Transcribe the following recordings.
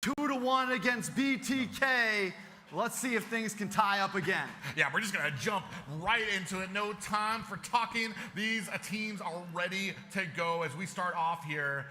2-1 against BTK. Let's see if things can tie up again. Yeah, we're just gonna jump right into it. No time for talking. These teams are ready to go as we start off here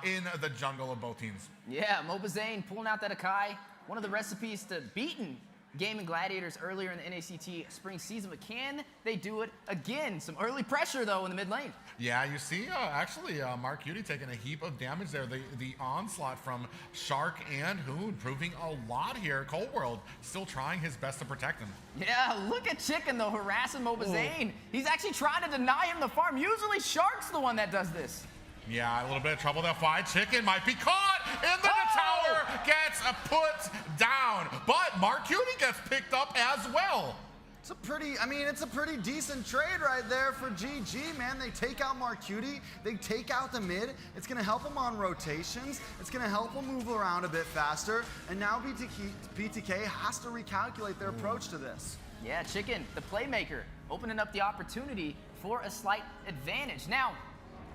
in the jungle of both teams. Yeah, MLBB pulling out that Akai, one of the recipes to beating Gaming Gladiators earlier in the NACT spring season, but can they do it again? Some early pressure, though, in the mid lane. Yeah, you see, actually, Mark Cutie taking a heap of damage there. The onslaught from Shark and Hoon proving a lot here. Cold World still trying his best to protect him. Yeah, look at Chicken, though, harassing MLBB. He's actually trying to deny him the farm. Usually Shark's the one that does this. Yeah, a little bit of trouble there. Fly Chicken might be caught, and then the tower gets put down. But Mark Cutie gets picked up as well. It's a pretty decent trade right there for GG, man. They take out Marcuti, they take out the mid. It's gonna help them on rotations. It's gonna help them move around a bit faster. And now BTK has to recalculate their approach to this. Yeah, Chicken, the playmaker, opening up the opportunity for a slight advantage. Now,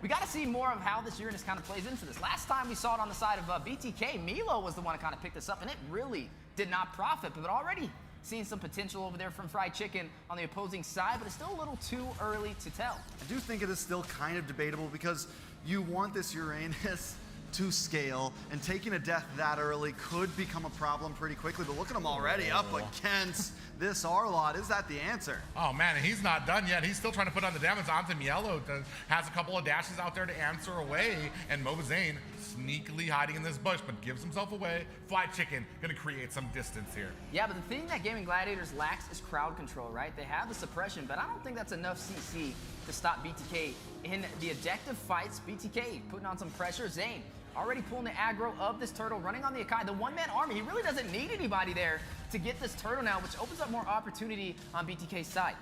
we got to see more of how this Uranus kind of plays into this. Last time we saw it on the side of BTK, Milo was the one to kind of pick this up, and it really did not profit. But already seeing some potential over there from Fried Chicken on the opposing side, but it's still a little too early to tell. I do think it is still kind of debatable because you want this Uranus to scale, and taking a death that early could become a problem pretty quickly. But look at him already up against this Arlot. Is that the answer? Oh man, and he's not done yet. He's still trying to put on the damage onto Mielo. Has a couple of dashes out there to answer away, and MLBB sneakily hiding in this bush, but gives himself away. Fly Chicken gonna create some distance here. Yeah, but the thing that Gaming Gladiators lacks is crowd control, right? They have the suppression, but I don't think that's enough CC to stop BTK in the objective fights. BTK putting on some pressure. Zane already pulling the aggro of this turtle, running on the Akai, the one-man army. He really doesn't need anybody there to get this turtle now, which opens up more opportunity on BTK's side.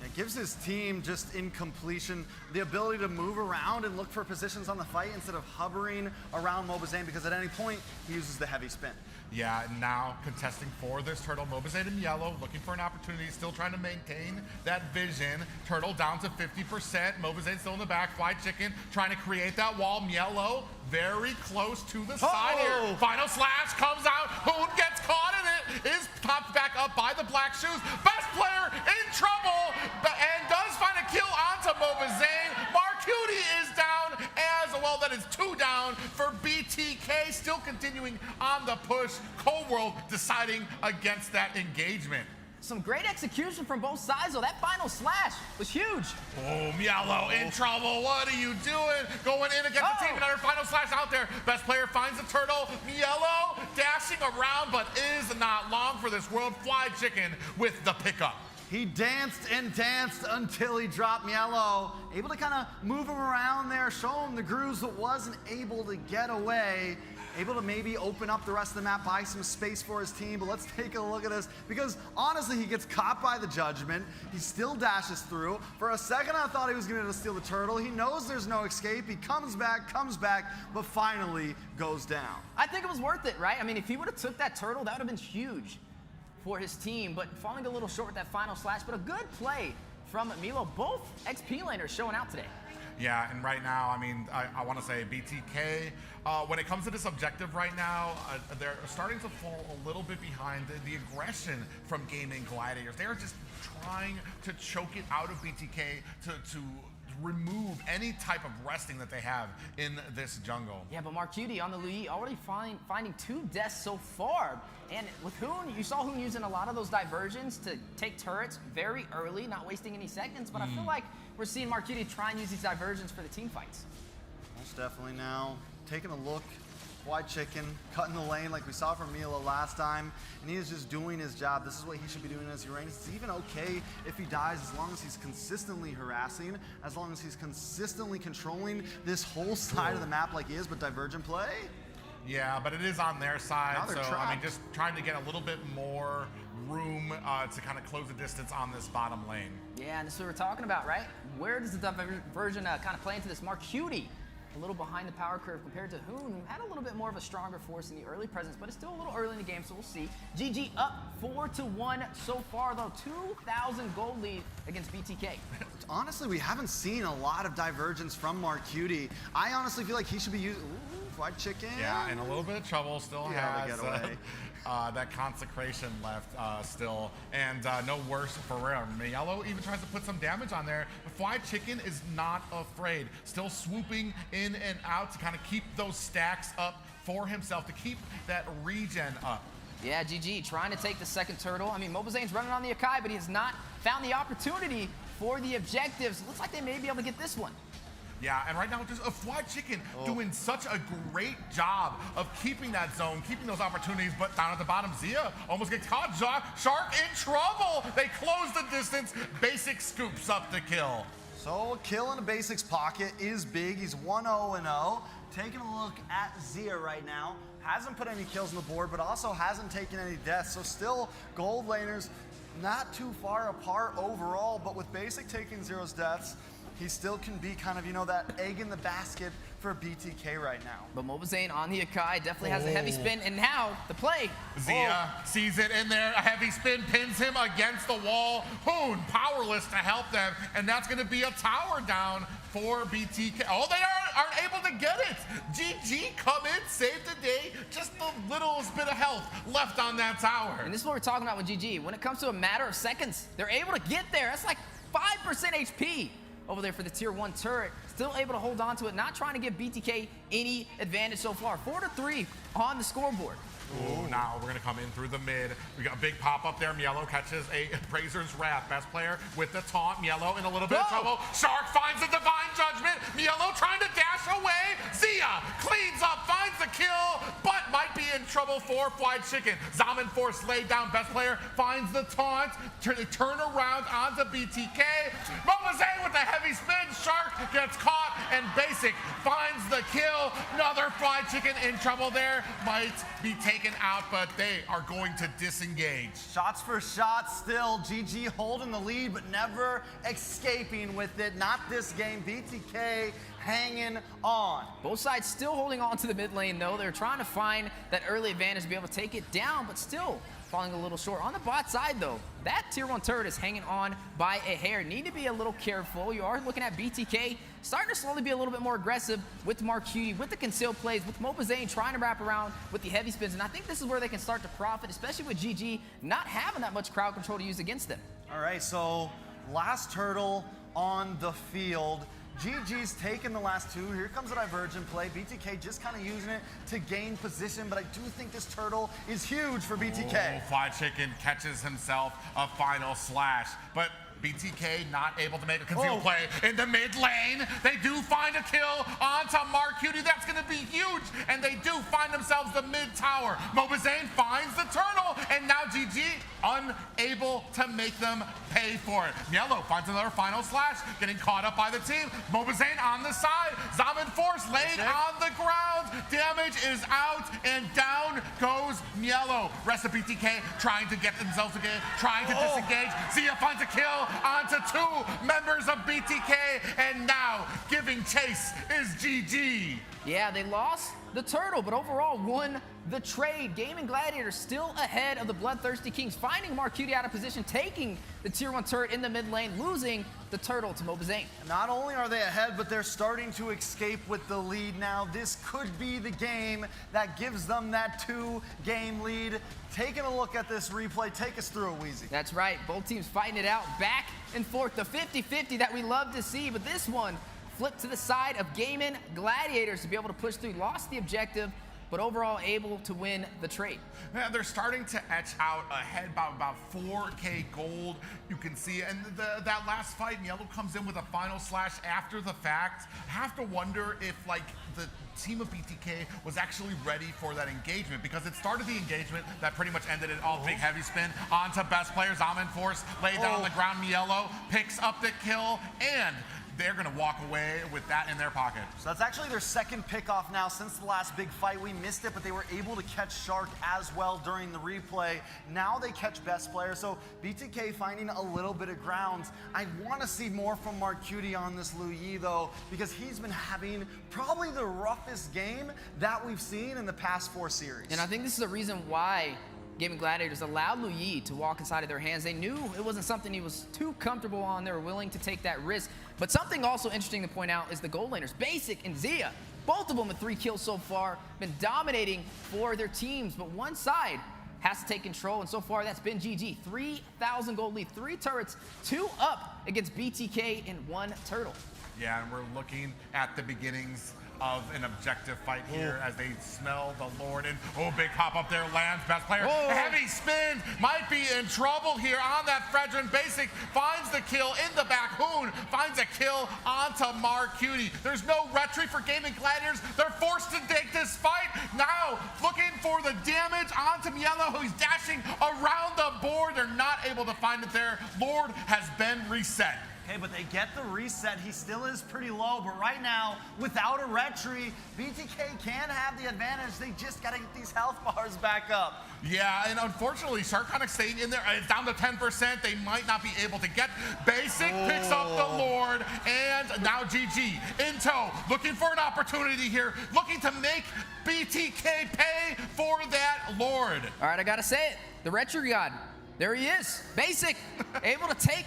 It gives his team, just in completion, the ability to move around and look for positions on the fight instead of hovering around MLBB, because at any point, he uses the heavy spin. Yeah, now contesting for this turtle, MLBB in yellow, looking for an opportunity, still trying to maintain that vision. Turtle down to 50%, MLBB still in the back, Fly Chicken trying to create that wall. Mielo very close to the side here. Final slash comes out, Hoon gets caught in it, is popped back up by the Black Shoes. Best player in trouble, and does find a kill onto MLBB. Marcuti is down as well. That is 2 down for BTK, still continuing on the push. Cold World deciding against that engagement. Some great execution from both sides, though. That final slash was huge. Oh, Mielo in trouble. What are you doing? Going in against the team. Another final slash out there. Best player finds the turtle. Mielo dashing around, but is not long for this world. Fly Chicken with the pickup. He danced and danced until he dropped Mielo. Able to kind of move him around there, show him the grooves, but wasn't able to get away. Able to maybe open up the rest of the map, buy some space for his team. But let's take a look at this, because honestly, he gets caught by the judgment. He still dashes through. For a second, I thought he was going to steal the turtle. He knows there's no escape. He comes back, but finally goes down. I think it was worth it, right? I mean, if he would have took that turtle, that would have been huge for his team, but falling a little short with that final slash. But a good play from Milo. Both XP laners showing out today. Yeah, and right now, I mean, I want to say BTK, when it comes to this objective right now, they're starting to fall a little bit behind the aggression from Gaming Gladiators. They're just trying to choke it out of BTK to remove any type of resting that they have in this jungle. Yeah, but Marcuti on the lead already finding 2 deaths so far. And with Hoon, you saw Hoon using a lot of those diversions to take turrets very early, not wasting any seconds. But I feel like we're seeing Marcuti try and use these diversions for the team fights. Most definitely now. Taking a look. White Chicken, cutting the lane like we saw from Milo last time, and he is just doing his job. This is what he should be doing as Uranus. It's even okay if he dies as long as he's consistently harassing, as long as he's consistently controlling this whole side of the map like he is, but divergent play? Yeah, but it is on their side, so trapped. I mean, just trying to get a little bit more room to kind of close the distance on this bottom lane. Yeah, and this is what we're talking about, right? Where does the diversion kind of play into this? Marcuti, a little behind the power curve compared to Hoon, who had a little bit more of a stronger force in the early presence, but it's still a little early in the game, so we'll see. GG up 4-1 so far, though. 2,000 gold lead against BTK. Honestly, we haven't seen a lot of divergence from Marcuti. I honestly feel like he should be using... Fried Chicken. Yeah, in a little bit of trouble. Still Yeah, has the getaway. that consecration left still. And no worse for Rare. Yellow even tries to put some damage on there. But Fried Chicken is not afraid. Still swooping in and out to kind of keep those stacks up for himself, to keep that regen up. Yeah, GG trying to take the second turtle. I mean, Mobizane's running on the Akai, but he has not found the opportunity for the objectives. Looks like they may be able to get this one. Yeah, and right now just a Fried Chicken doing such a great job of keeping that zone, keeping those opportunities, but down at the bottom, Zia almost gets caught. Shark in trouble. They close the distance. Basic scoops up the kill. So a kill in the Basics pocket is big. He's 1-0-0. Taking a look at Zia right now. Hasn't put any kills on the board, but also hasn't taken any deaths. So still, gold laners not too far apart overall, but with Basic taking 0 deaths, he still can be kind of, you know, that egg in the basket for BTK right now. But Mobizane on the Akai definitely has a heavy spin, and now the play. Zia sees it in there. A heavy spin pins him against the wall. Hoon powerless to help them, and that's going to be a tower down for BTK. Oh, they aren't able to get it. GG come in, save the day. Just the littlest bit of health left on that tower. And this is what we're talking about with GG. When it comes to a matter of seconds, they're able to get there. That's like 5% HP. Over there for the tier 1 turret, still able to hold on to it, not trying to give BTK any advantage so far. 4-3 on the scoreboard. Ooh, now we're gonna come in through the mid. We got a big pop up there. Mielo catches a Brazer's Wrath. Best player with the taunt. Mielo in a little bit of trouble. Shark finds the Divine Judgment. Mielo trying to dash away. Zia cleans up, finds the kill, but might be in trouble for Fried Chicken. Zaman Force laid down. Best player finds the taunt. Turn around onto BTK. Mobizane with the heavy spin. Shark gets caught, and Basic finds the kill. Another Fried Chicken in trouble there. Might be taken out, but they are going to disengage. Shots for shots still. GG holding the lead, but never escaping with it. Not this game. BTK hanging on. Both sides still holding on to the mid lane, though. They're trying to find that early advantage to be able to take it down, but still falling a little short. On the bot side, though, that tier 1 turret is hanging on by a hair. Need to be a little careful. You are looking at BTK starting to slowly be a little bit more aggressive with Marcuti, with the concealed plays, with Mobizane trying to wrap around with the heavy spins. And I think this is where they can start to profit, especially with GG not having that much crowd control to use against them. All right, so last turtle on the field. GG's taken the last 2. Here comes a divergent play. BTK just kind of using it to gain position, but I do think this turtle is huge for BTK. Fried Chicken catches himself a final slash, but BTK not able to make a concealed play in the mid lane. They do find a kill onto Marcuti. That's going to be huge, and they do find themselves the mid tower. Mobizane finds the turtle, and now GG unable to make them pay for it. Mielo finds another final slash, getting caught up by the team. Mobizane on the side. Zaman Force laid on the ground. Damage is out, and down goes Mielo. Rest of BTK trying to get themselves again, trying to disengage. Zia finds a kill onto 2 members of BTK, and now giving chase is GG. Yeah, they lost the turtle, but overall won the trade. Gaming Gladiators still ahead of the Bloodthirsty Kings, finding Marcuti out of position, taking the tier 1 turret in the mid lane, losing the turtle to Mobizane. Not only are they ahead, but they're starting to escape with the lead now. This could be the game that gives them that 2-game lead. Taking a look at this replay, take us through it, Weezy. That's right, both teams fighting it out back and forth, the 50-50 that we love to see, but this one flipped to the side of Gaming Gladiators to be able to push through, lost the objective, but overall able to win the trade. Yeah, they're starting to etch out ahead by about 4K gold. You can see, and that last fight, Mielo comes in with a final slash after the fact. I have to wonder if, like, the team of BTK was actually ready for that engagement, because it started the engagement that pretty much ended it all. Big heavy spin onto best player. Zaman Force laid down on the ground. Mielo picks up the kill, and they're going to walk away with that in their pocket. So that's actually their second pickoff now since the last big fight. We missed it, but they were able to catch Shark as well during the replay. Now they catch best player, so BTK finding a little bit of grounds. I want to see more from Marcuti on this Lu Yi, though, because he's been having probably the roughest game that we've seen in the past 4 series. And I think this is the reason why Gaming Gladiators allowed Lu Yi to walk inside of their hands. They knew it wasn't something he was too comfortable on. They were willing to take that risk. But something also interesting to point out is the gold laners, Basic and Zia, Both of them with 3 kills so far, been dominating for their teams, but one side has to take control, and so far that's been GG. 3,000 gold lead, 3 turrets, 2 up against BTK and 1 turtle. Yeah, and we're looking at the beginnings of an objective fight here as they smell the Lord. And big hop up there, lands, best player. Heavy spin, might be in trouble here on that Fredrin. Basic finds the kill in the back. Hoon finds a kill onto Marcutie. There's no retreat for Gaming Gladiators. They're forced to take this fight. Now looking for the damage onto Mielo, who's dashing around the board. They're not able to find it there. Lord has been reset. Okay, but they get the reset. He still is pretty low, but right now, without a retry, BTK can have the advantage. They just gotta get these health bars back up. Yeah, and unfortunately, Shark kind of staying in there. It's down to 10%. They might not be able to get. Basic picks up the Lord, and now GG in tow, looking for an opportunity here, looking to make BTK pay for that Lord. All right, I gotta say it. The Retro God, there he is. Basic, able to take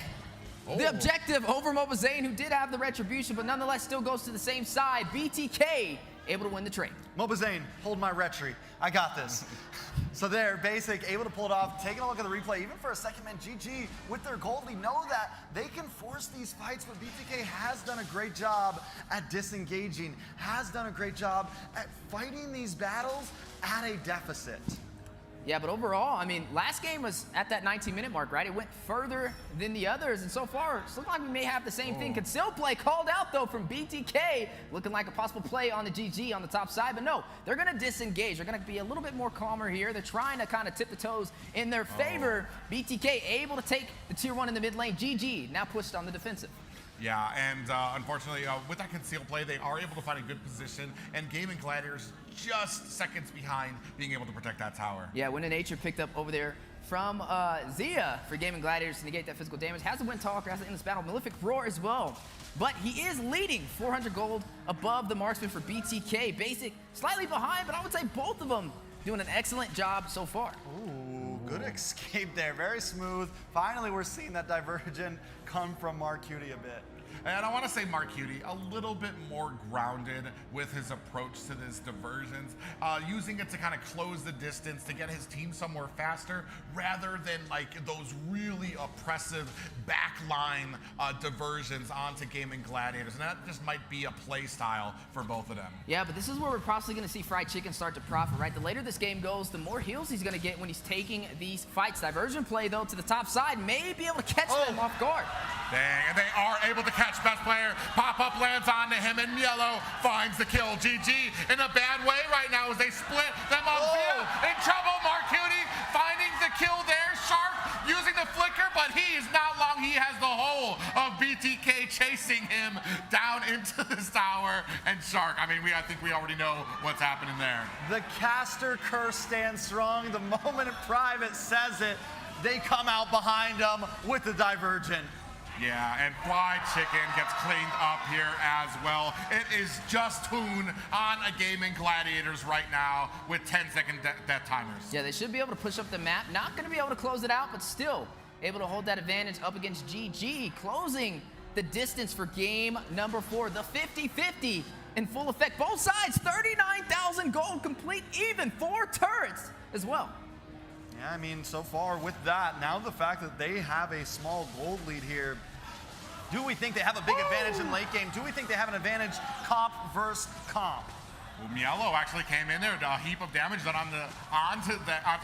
the objective over Mobazane, who did have the retribution, but nonetheless still goes to the same side. BTK able to win the trade. Mobazane, hold my retry. I got this. So there, Basic able to pull it off. Taking a look at the replay, even for a second, man, GG with their gold lead know that they can force these fights, but BTK has done a great job at disengaging, has done a great job at fighting these battles at a deficit. Yeah, but overall, I mean, last game was at that 19-minute mark, right? It went further than the others, and so far, it's looking like we may have the same thing. Could still play called out, though, from BTK, looking like a possible play on the GG on the top side, but no, they're going to disengage. They're going to be a little bit more calmer here. They're trying to kind of tip the toes in their favor. BTK able to take the tier 1 in the mid lane. GG now pushed on the defensive. Yeah, and unfortunately, with that concealed play, they are able to find a good position, and Gaming Gladiators just seconds behind being able to protect that tower. Yeah, Wind of Nature picked up over there from Zia for Gaming Gladiators to negate that physical damage. Has the Wind Talker, has the Endless Battle, Malefic Roar as well. But he is leading 400 gold above the marksman for BTK. Basic, slightly behind, but I would say both of them doing an excellent job so far. Ooh, good escape there, very smooth. Finally, we're seeing that divergent come from Marcutie a bit. And I want to say Marcutie, a little bit more grounded with his approach to this diversions, using it to kind of close the distance to get his team somewhere faster, rather than like those really oppressive backline diversions onto Gaming Gladiators. And that just might be a play style for both of them. Yeah, but this is where we're possibly going to see Fried Chicken start to profit, right? The later this game goes, the more heals he's going to get when he's taking these fights. Diversion play, though, to the top side may be able to catch them off guard. Dang, and they are able to catch best player. Pop-up lands onto him, and Mielo finds the kill. GG in a bad way right now as they split them on field. In trouble, Marcutie finding the kill there. Shark using the flicker, but he is not long. He has the whole of BTK chasing him down into this tower. And Shark, I mean, I think we already know what's happening there. The caster curse stands strong. The moment Private says it, they come out behind him with the divergent. Yeah, and Fried Chicken gets cleaned up here as well. It is just Hoon on a Gaming Gladiators right now with 10-second death timers. Yeah, they should be able to push up the map. Not going to be able to close it out, but still able to hold that advantage up against GG, closing the distance for game number 4. The 50-50 in full effect. Both sides, 39,000 gold, complete even, 4 turrets as well. Yeah, I mean, so far with that, now the fact that they have a small gold lead here, do we think they have a big advantage in late game? Do we think they have an advantage comp versus comp? Well, Mielo actually came in there, a heap of damage done onto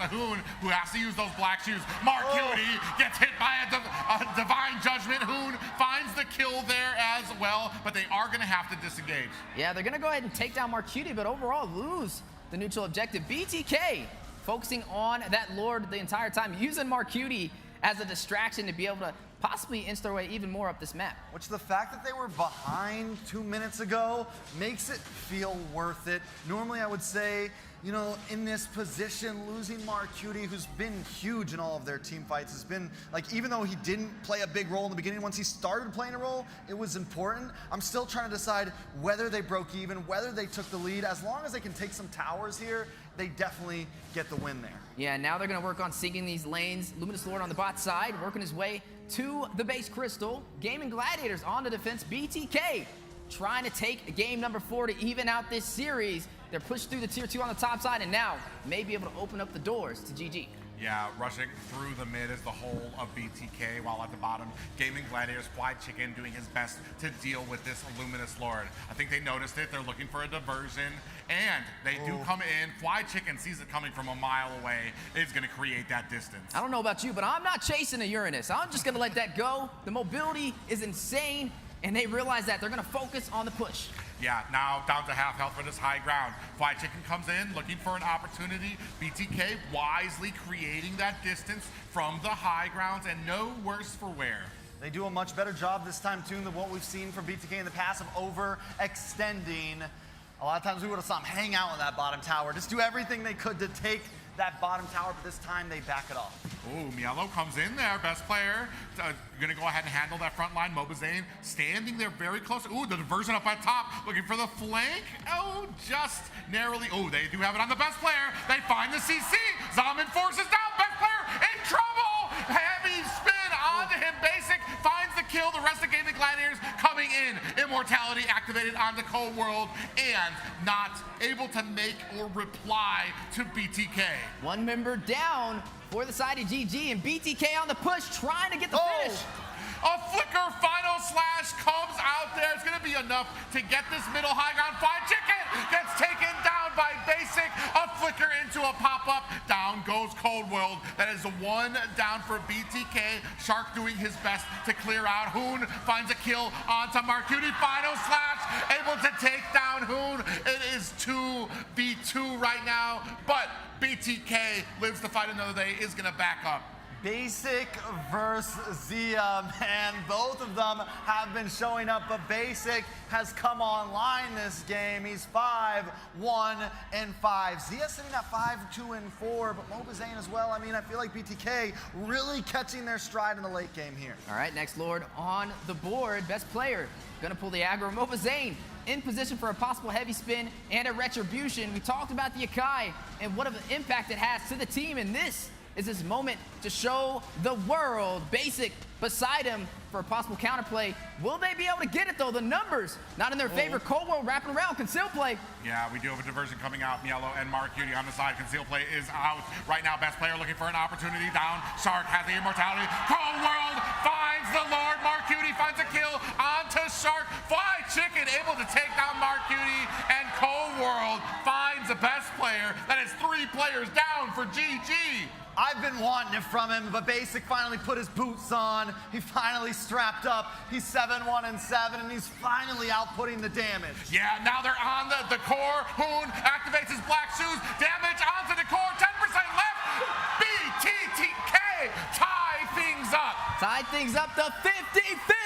Hoon, who has to use those black shoes. Marcutie gets hit by a divine judgment. Hoon finds the kill there as well, but they are going to have to disengage. Yeah, they're going to go ahead and take down Marcutie, but overall lose the neutral objective. BTK focusing on that Lord the entire time, using Marcutie as a distraction to be able to possibly inch their way even more up this map. Which the fact that they were behind 2 minutes ago makes it feel worth it. Normally I would say, you know, in this position, losing Marcutie, who's been huge in all of their team fights, has been, like, even though he didn't play a big role in the beginning, once he started playing a role, it was important. I'm still trying to decide whether they broke even, whether they took the lead. As long as they can take some towers here, they definitely get the win there. Yeah, now they're going to work on sinking these lanes. Luminous Lord on the bot side, working his way to the base crystal. Gaming Gladiators on the defense. BTK trying to take game number 4 to even out this series. They're pushed through the tier 2 on the top side and now may be able to open up the doors to GG. Yeah, rushing through the mid is the whole of BTK, while at the bottom, Gaming Gladiators, Fly Chicken doing his best to deal with this Luminous Lord. I think they noticed it. They're looking for a diversion, and they do come in. Fly Chicken sees it coming from a mile away. It's going to create that distance. I don't know about you, but I'm not chasing a Uranus. I'm just going to let that go. The mobility is insane, and they realize that. They're going to focus on the push. Yeah, now down to half health for this high ground. Fly Chicken comes in looking for an opportunity. BTK wisely creating that distance from the high grounds, and no worse for wear. They do a much better job this time, too, than what we've seen from BTK in the past of overextending. A lot of times we would have saw them hang out in that bottom tower, just do everything they could to take that bottom tower, but this time they back it off. Ooh, Mielo comes in there, best player. Gonna go ahead and handle that front line. Mobazane standing there very close. Ooh, the diversion up at top, looking for the flank. Oh, just narrowly. Oh, they do have it on the best player. They find the CC. Zaman forces down, best player in trouble. Heavy spin onto him. Basic finds the kill. The rest of Gaming Gladiators coming in. Immortality activated on the Cold World and not able to make or reply to BTK. One member down for the side of GG, and BTK on the push, trying to get the finish. A flicker final slash comes out there. It's going to be enough to get this middle high ground. Fly Chicken gets taken down by Basic. A flicker into a pop-up. Down goes Cold World. That is the one down for BTK. Shark doing his best to clear out. Hoon finds a kill onto Marcuti. Final slash, able to take down Hoon. It is 2v2 right now, but BTK lives to fight another day, is going to back up. Basic versus Zia, man, both of them have been showing up, but Basic has come online this game. He's 5-1-5. Zia sitting at 5-2-4, but Mobazane as well. I mean, I feel like BTK really catching their stride in the late game here. All right, next Lord on the board. Best player gonna pull the aggro. Mobazane in position for a possible heavy spin and a retribution. We talked about the Akai and what of an impact it has to the team, and this is his moment to show the world. Basic beside him for a possible counterplay. Will they be able to get it though? The numbers not in their favor. Cold World wrapping around. Conceal play. Yeah, we do have a diversion coming out. Mielo and Marcuti on the side. Conceal play is out. Right now, best player looking for an opportunity down. Shark has the immortality. Cold World finds the Lord. Marcuti finds a kill onto Shark. Fly Chicken able to take down Marcuti, and Cold World finds the best player. That is 3 players down for GG. I've been wanting it from him, but Basic finally put his boots on. He finally strapped up. He's 7-1-7, and he's finally outputting the damage. Yeah, now they're on the core. Hoon activates his black shoes. Damage onto the core. 10% left. BTK tie things up. Tied things up to 50-50.